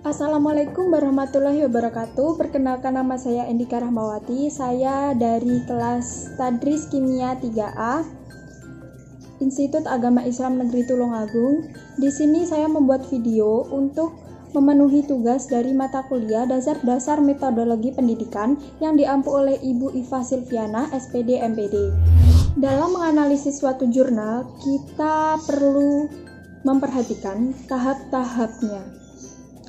Assalamualaikum warahmatullahi wabarakatuh. Perkenalkan, nama saya Endika Rahmawati. Saya dari kelas Tadris Kimia 3A Institut Agama Islam Negeri Tulungagung. Di sini saya membuat video untuk memenuhi tugas dari mata kuliah dasar-dasar metodologi pendidikan yang diampu oleh Ibu Iva Silviana, SPD MPD. Dalam menganalisis suatu jurnal, kita perlu memperhatikan tahap-tahapnya.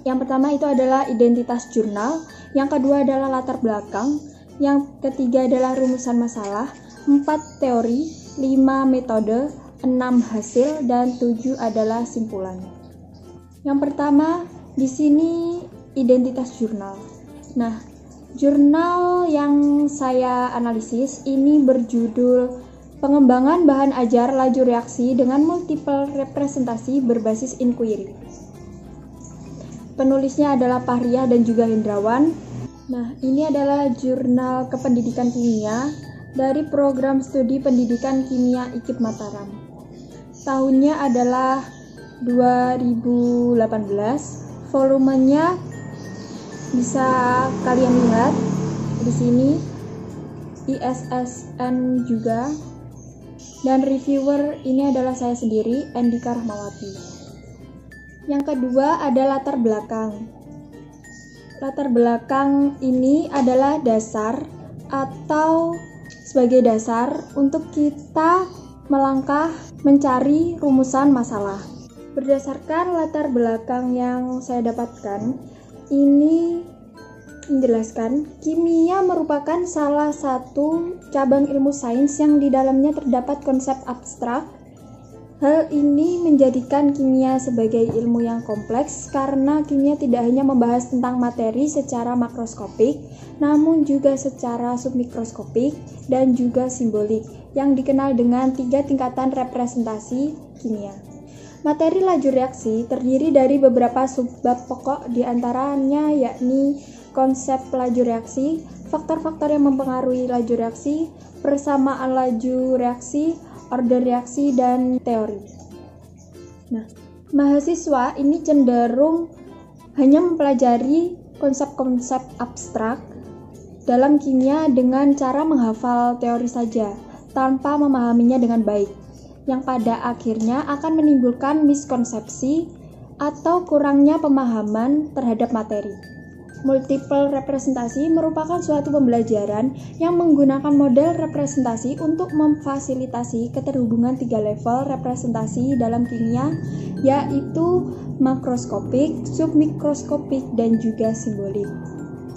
Yang pertama itu adalah identitas jurnal, yang kedua adalah latar belakang, yang ketiga adalah rumusan masalah, 4 teori, 5 metode, 6 hasil, dan 7 adalah simpulan. Yang pertama di sini identitas jurnal. Nah, jurnal yang saya analisis ini berjudul Pengembangan Bahan Ajar Laju Reaksi dengan Multiple Representasi Berbasis Inquiry. Penulisnya adalah Pahriah dan juga Hendrawan. Nah, ini adalah jurnal kependidikan kimia dari program studi pendidikan kimia IKIP Mataram. Tahunnya adalah 2018. Volumenya bisa kalian lihat di sini, ISSN juga. Dan reviewer ini adalah saya sendiri, Endika Rahmawati. Yang kedua ada latar belakang. Latar belakang ini adalah dasar atau sebagai dasar untuk kita melangkah mencari rumusan masalah. Berdasarkan latar belakang yang saya dapatkan, ini menjelaskan kimia merupakan salah satu cabang ilmu sains yang di dalamnya terdapat konsep abstrak. Hal ini menjadikan kimia sebagai ilmu yang kompleks karena kimia tidak hanya membahas tentang materi secara makroskopik, namun juga secara submikroskopik dan juga simbolik yang dikenal dengan 3 tingkatan representasi kimia. Materi laju reaksi terdiri dari beberapa subbab pokok, diantaranya yakni konsep laju reaksi, faktor-faktor yang mempengaruhi laju reaksi, persamaan laju reaksi, order reaksi, dan teori. Nah, mahasiswa ini cenderung hanya mempelajari konsep-konsep abstrak dalam kimia dengan cara menghafal teori saja, tanpa memahaminya dengan baik, yang pada akhirnya akan menimbulkan miskonsepsi atau kurangnya pemahaman terhadap materi. Multiple representasi merupakan suatu pembelajaran yang menggunakan model representasi untuk memfasilitasi keterhubungan 3 level representasi dalam kimia, yaitu makroskopik, submikroskopik, dan juga simbolik.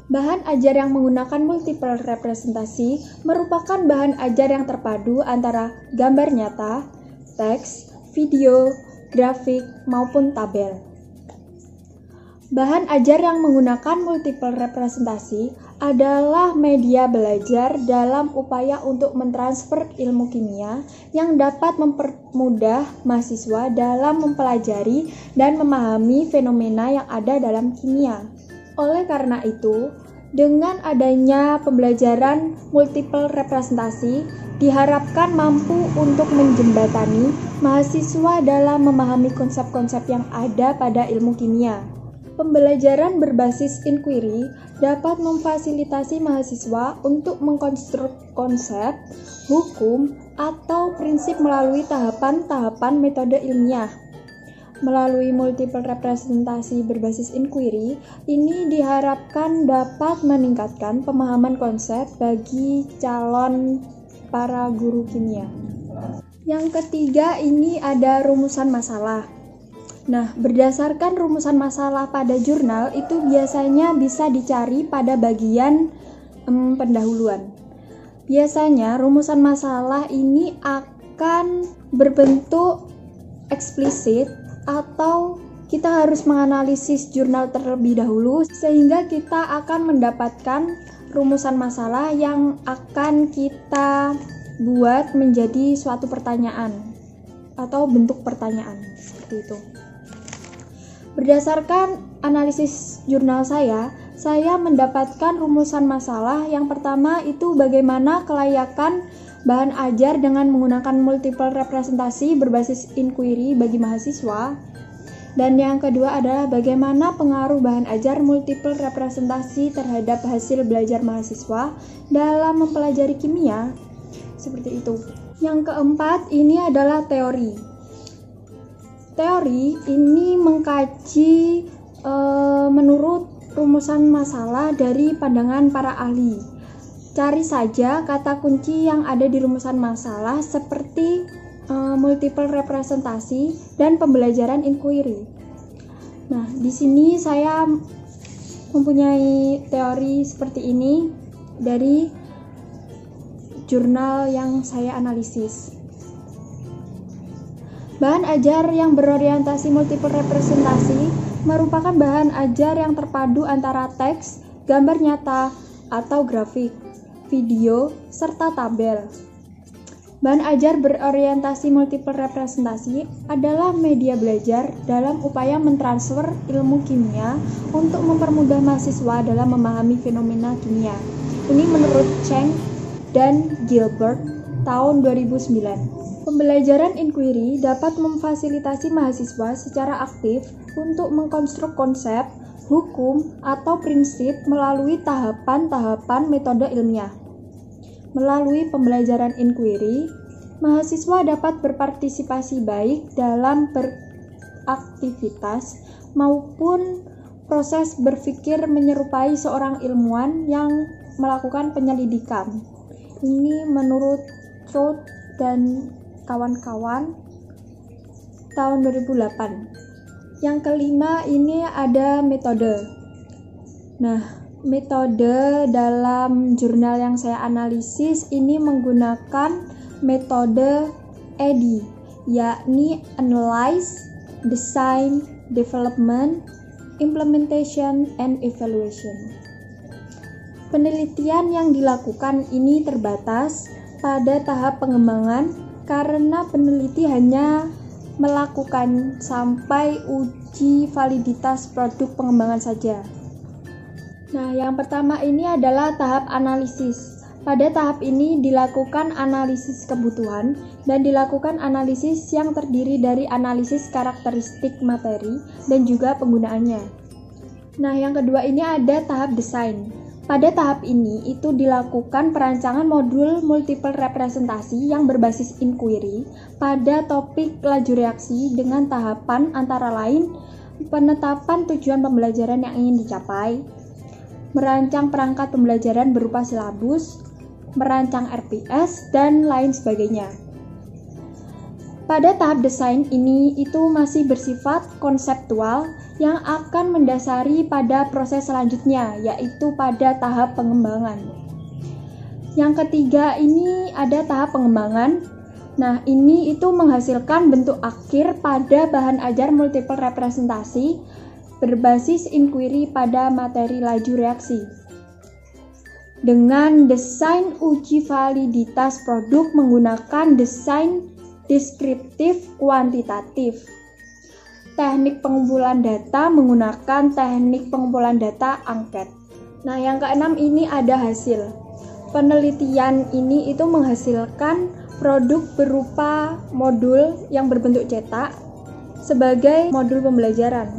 Bahan ajar yang menggunakan multiple representasi merupakan bahan ajar yang terpadu antara gambar nyata, teks, video, grafik, maupun tabel. Bahan ajar yang menggunakan multiple representasi adalah media belajar dalam upaya untuk mentransfer ilmu kimia yang dapat mempermudah mahasiswa dalam mempelajari dan memahami fenomena yang ada dalam kimia. Oleh karena itu, dengan adanya pembelajaran multiple representasi, diharapkan mampu untuk menjembatani mahasiswa dalam memahami konsep-konsep yang ada pada ilmu kimia. Pembelajaran berbasis inquiry dapat memfasilitasi mahasiswa untuk mengkonstruk konsep, hukum, atau prinsip melalui tahapan-tahapan metode ilmiah. Melalui multiple representasi berbasis inquiry, ini diharapkan dapat meningkatkan pemahaman konsep bagi calon para guru kimia. Yang ketiga ini ada rumusan masalah. Nah, berdasarkan rumusan masalah pada jurnal itu biasanya bisa dicari pada bagian pendahuluan. Biasanya rumusan masalah ini akan berbentuk eksplisit atau kita harus menganalisis jurnal terlebih dahulu sehingga kita akan mendapatkan rumusan masalah yang akan kita buat menjadi suatu pertanyaan atau bentuk pertanyaan seperti itu. Berdasarkan analisis jurnal saya mendapatkan rumusan masalah. Yang pertama itu bagaimana kelayakan bahan ajar dengan menggunakan multiple representasi berbasis inquiry bagi mahasiswa. Dan yang kedua adalah bagaimana pengaruh bahan ajar multiple representasi terhadap hasil belajar mahasiswa dalam mempelajari kimia. Seperti itu. Yang keempat ini adalah teori. Teori ini mengkaji menurut rumusan masalah dari pandangan para ahli. Cari saja kata kunci yang ada di rumusan masalah seperti multiple representasi dan pembelajaran inquiry. Nah, di sini saya mempunyai teori seperti ini dari jurnal yang saya analisis. Bahan ajar yang berorientasi multiple representasi merupakan bahan ajar yang terpadu antara teks, gambar nyata, atau grafik, video, serta tabel. Bahan ajar berorientasi multiple representasi adalah media belajar dalam upaya mentransfer ilmu kimia untuk mempermudah mahasiswa dalam memahami fenomena kimia. Ini menurut Cheng dan Gilbert tahun 2009. Pembelajaran inquiry dapat memfasilitasi mahasiswa secara aktif untuk mengkonstruk konsep, hukum, atau prinsip melalui tahapan-tahapan metode ilmiah. Melalui pembelajaran inquiry, mahasiswa dapat berpartisipasi baik dalam beraktivitas maupun proses berpikir menyerupai seorang ilmuwan yang melakukan penyelidikan. Ini menurut Trout dan kawan-kawan tahun 2008. Yang kelima ini ada metode. Nah, metode dalam jurnal yang saya analisis ini menggunakan metode ADDIE, yakni Analyze, Design, Development, Implementation, and Evaluation. Penelitian yang dilakukan ini terbatas pada tahap pengembangan karena peneliti hanya melakukan sampai uji validitas produk pengembangan saja. Nah, yang pertama ini adalah tahap analisis. Pada tahap ini dilakukan analisis kebutuhan dan dilakukan analisis yang terdiri dari analisis karakteristik materi dan juga penggunaannya. Nah, yang kedua ini ada tahap desain. Pada tahap ini itu dilakukan perancangan modul multiple representasi yang berbasis inquiry pada topik laju reaksi dengan tahapan antara lain penetapan tujuan pembelajaran yang ingin dicapai, merancang perangkat pembelajaran berupa silabus, merancang RPS, dan lain sebagainya. Pada tahap desain ini itu masih bersifat konseptual yang akan mendasari pada proses selanjutnya, yaitu pada tahap pengembangan. Yang ketiga ini ada tahap pengembangan. Nah, ini itu menghasilkan bentuk akhir pada bahan ajar multiple representasi berbasis inquiry pada materi laju reaksi. Dengan desain uji validitas produk menggunakan desain deskriptif kuantitatif. Teknik pengumpulan data menggunakan teknik pengumpulan data angket. Nah, yang keenam ini ada hasil. Penelitian ini itu menghasilkan produk berupa modul yang berbentuk cetak sebagai modul pembelajaran.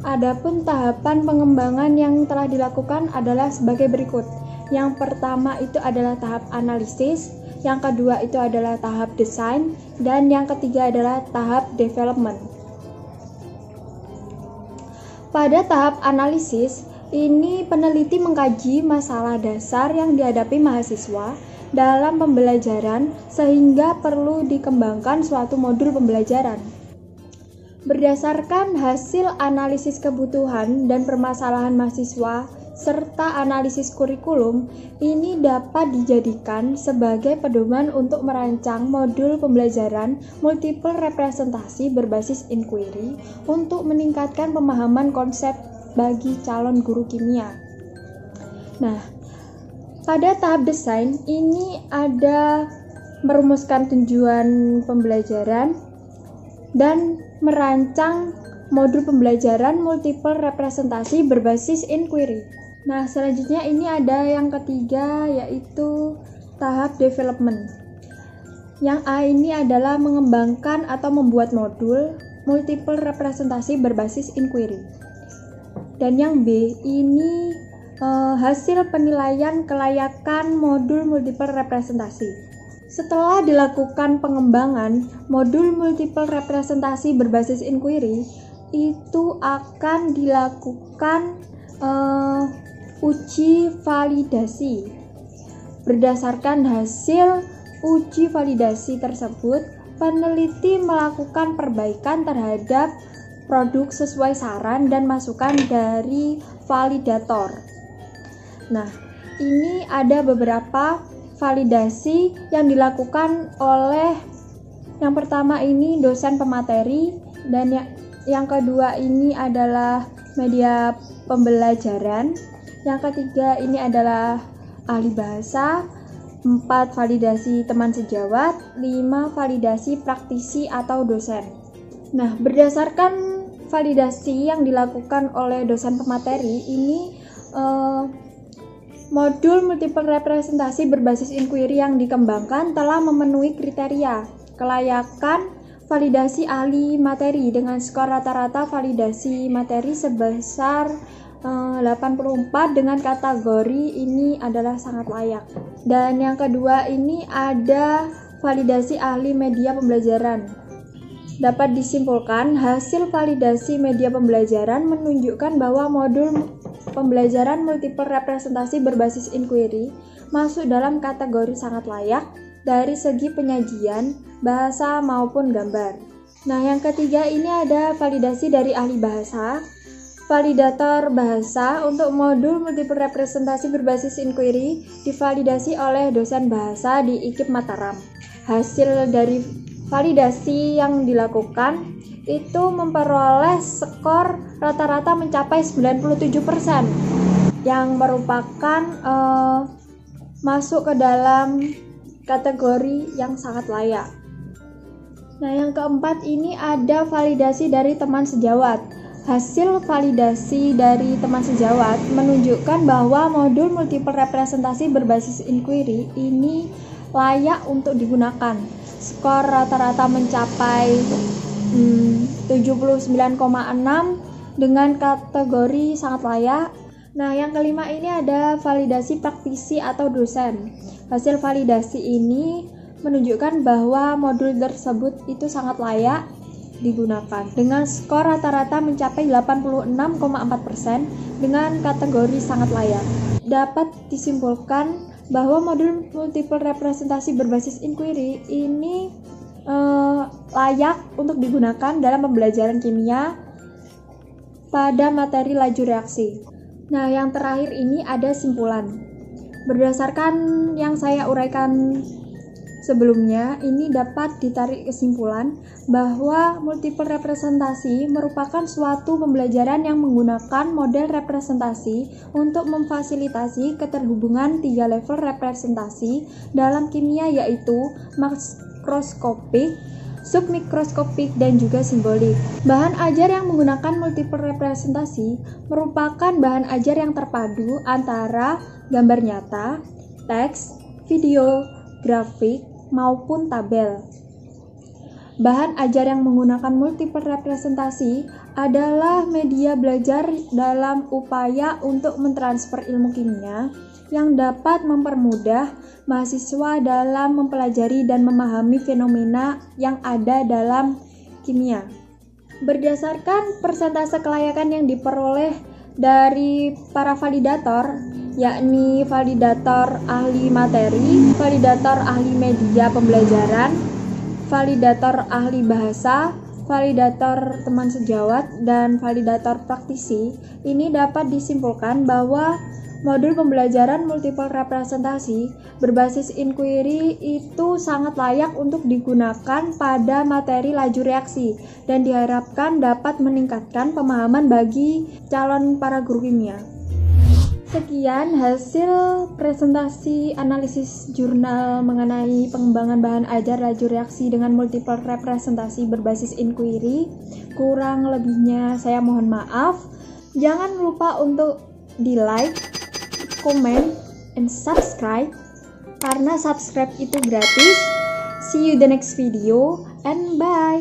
Adapun tahapan pengembangan yang telah dilakukan adalah sebagai berikut. Yang pertama itu adalah tahap analisis, yang kedua itu adalah tahap desain, dan yang ketiga adalah tahap development. Pada tahap analisis, ini peneliti mengkaji masalah dasar yang dihadapi mahasiswa dalam pembelajaran sehingga perlu dikembangkan suatu modul pembelajaran. Berdasarkan hasil analisis kebutuhan dan permasalahan mahasiswa serta analisis kurikulum, ini dapat dijadikan sebagai pedoman untuk merancang modul pembelajaran multiple representasi berbasis inquiry untuk meningkatkan pemahaman konsep bagi calon guru kimia. Nah, pada tahap desain ini ada merumuskan tujuan pembelajaran dan merancang modul pembelajaran multiple representasi berbasis inquiry. Nah, selanjutnya ini ada yang ketiga, yaitu tahap development. Yang A ini adalah mengembangkan atau membuat modul, multiple representasi berbasis inquiry. Dan yang B ini hasil penilaian kelayakan modul multiple representasi. Setelah dilakukan pengembangan modul multiple representasi berbasis inquiry, itu akan dilakukan uji validasi. Berdasarkan hasil uji validasi tersebut, peneliti melakukan perbaikan terhadap produk sesuai saran dan masukan dari validator. Nah, ini ada beberapa validasi yang dilakukan oleh yang pertama ini dosen pemateri, dan yang kedua ini adalah media pembelajaran, yang ketiga ini adalah ahli bahasa, 4 validasi teman sejawat, 5 validasi praktisi atau dosen. Nah, berdasarkan validasi yang dilakukan oleh dosen pemateri ini, modul multiple representasi berbasis inquiry yang dikembangkan telah memenuhi kriteria kelayakan validasi ahli materi dengan skor rata-rata validasi materi sebesar 84 dengan kategori ini adalah sangat layak. Dan yang kedua ini ada validasi ahli media pembelajaran. Dapat disimpulkan hasil validasi media pembelajaran menunjukkan bahwa modul pembelajaran multiple representasi berbasis inquiry masuk dalam kategori sangat layak dari segi penyajian, bahasa maupun gambar. Nah, yang ketiga ini ada validasi dari ahli bahasa. Validator bahasa untuk modul multiple representasi berbasis inquiry divalidasi oleh dosen bahasa di IKIP Mataram. Hasil dari validasi yang dilakukan itu memperoleh skor rata-rata mencapai 97%, yang merupakan masuk ke dalam kategori yang sangat layak. Nah, yang keempat ini ada validasi dari teman sejawat. Hasil validasi dari teman sejawat menunjukkan bahwa modul multiple representasi berbasis inquiry ini layak untuk digunakan. Skor rata-rata mencapai 79,6 dengan kategori sangat layak. Nah, yang kelima ini ada validasi praktisi atau dosen. Hasil validasi ini menunjukkan bahwa modul tersebut itu sangat layak digunakan dengan skor rata-rata mencapai 86,4% dengan kategori sangat layak. Dapat disimpulkan bahwa modul multiple representasi berbasis inquiry ini layak untuk digunakan dalam pembelajaran kimia pada materi laju reaksi. Nah, yang terakhir ini ada simpulan. Berdasarkan yang saya uraikan sebelumnya, ini dapat ditarik kesimpulan bahwa multiple representasi merupakan suatu pembelajaran yang menggunakan model representasi untuk memfasilitasi keterhubungan 3 level representasi dalam kimia, yaitu makroskopik, submikroskopik, dan juga simbolik. Bahan ajar yang menggunakan multiple representasi merupakan bahan ajar yang terpadu antara gambar nyata, teks, video, grafik, maupun tabel. Bahan ajar yang menggunakan multiple representasi adalah media belajar dalam upaya untuk mentransfer ilmu kimia yang dapat mempermudah mahasiswa dalam mempelajari dan memahami fenomena yang ada dalam kimia. Berdasarkan persentase kelayakan yang diperoleh dari para validator, yakni validator ahli materi, validator ahli media pembelajaran, validator ahli bahasa, validator teman sejawat, dan validator praktisi, ini dapat disimpulkan bahwa modul pembelajaran multiple representasi berbasis inquiry itu sangat layak untuk digunakan pada materi laju reaksi dan diharapkan dapat meningkatkan pemahaman bagi calon para guru kimia. Sekian hasil presentasi analisis jurnal mengenai pengembangan bahan ajar laju reaksi dengan multiple representasi berbasis inquiry. Kurang lebihnya saya mohon maaf. Jangan lupa untuk di-like, comment, and subscribe, karena subscribe itu gratis. See you the next video and bye.